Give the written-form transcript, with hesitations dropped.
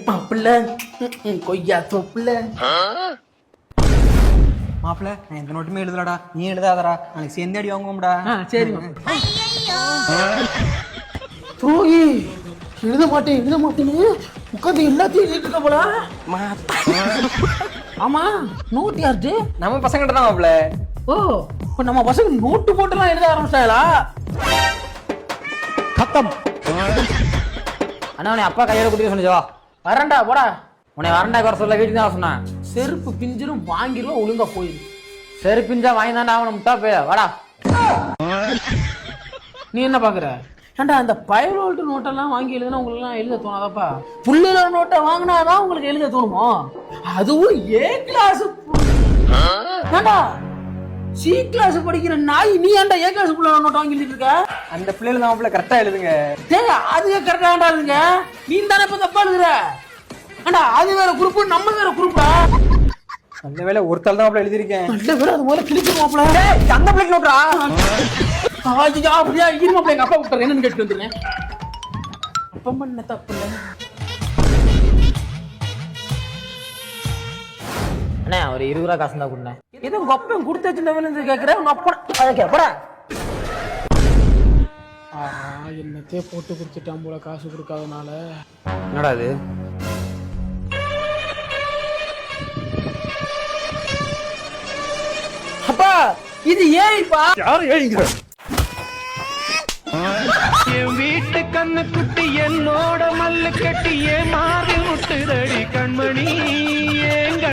மாப்பிள்ள கொய்யா தொப்புல மாப்பிள்ள நான் எந்த நோட்டுமே எழுதலடா, நீ எழுதாதடா, நாளைக்கு சேர்ந்து அடி வாங்குவோம்டா. சரி துரோகி, எழுத மாட்டேன்னு உட்காந்து எல்லாத்தையும் எழுதிட்டு போல. ஆமா, நோட்டு யாருச்சு? நம்ம பசங்கிட்ட தான் மாப்பிள்ள. ஓ, இப்ப நம்ம பசங்க நோட்டு போட்டுலாம் எழுத ஆரம்பிச்சாங்களா? கத்தம் அண்ணா உன்னை அப்பா கையோட குடிக்க சொன்னீவா? வரண்டா போடா. உன்னை வரண்டா குறை சொல்ல வீட்டுக்கு தான் சொன்னேன். செருப்பு பிஞ்சிரும் வாங்கிடுவோம், ஒழுங்கா போயிரு. சரி பிஞ்சா வாங்கி தாண்டா அவனை முட்டா போய் வாடா. நீ என்ன பாக்குற? ஏண்டா அந்த பைரோல்டு நோட்டெல்லாம் வாங்கி எழுதுனா உங்களுக்கு எல்லாம் எழுத தோணாதாப்பா? புள்ளில நோட்டை வாங்கினாதான் உங்களுக்கு எழுத தோணுமோ? அதுவும் ஏ கிளாஸ். ஏண்டா சி கிளாஸ் படிக்கிற நாய், நீ ஏன்டா ஏ கிளாஸ் புள்ள நோட்டை வாங்கி எழுதிட்டு இருக்க? அந்த பிள்ளைகள் தான் மாப்பிள்ள கரெக்டா எழுதுங்க. டேய், அதுவே கரெக்டா ஏன்டா எழுதுங்க? நீ தானே இப்ப தப்பா எழுதுற. ஏண்டா அது வேற குரூப், நம்ம வேற குரூப்பா? நல்ல வேலை ஒருத்தால் தான் மாப்பிள்ள எழுதிருக்கேன். நல்ல வேற அது முதல்ல கிழிச்சு மாப்பிள்ள. அந்த பிள்ளைக்கு நோட்டுறா. ஐயா, அப்படியா இருமாப்பிள்ள, எங்க அப்பா விட்டாரு என்னன்னு கேட்டு வந்துருங்க. அப்ப பண்ண தப்பு இல்லை. அண்ணே ஒரு 20 ரூபா காசு தான் கொடுண்ணே. இது உங்க அப்பா கொடுத்து வச்சுட்டு கேட்கிறேன். உங்க அப்பா கேப்படா. என்னத்தே போட்டு கொடுத்துட்டான் போல காசு கொடுக்காதனால. என்னடா இது? அப்பா இது ஏய்ப்பா. யாரு ஏங்க? என் வீட்டு கண்ணு குட்டி என்னோட மல்லு கட்டி ஏமாறி முட்டுதடி கண்மணி ஏங்க.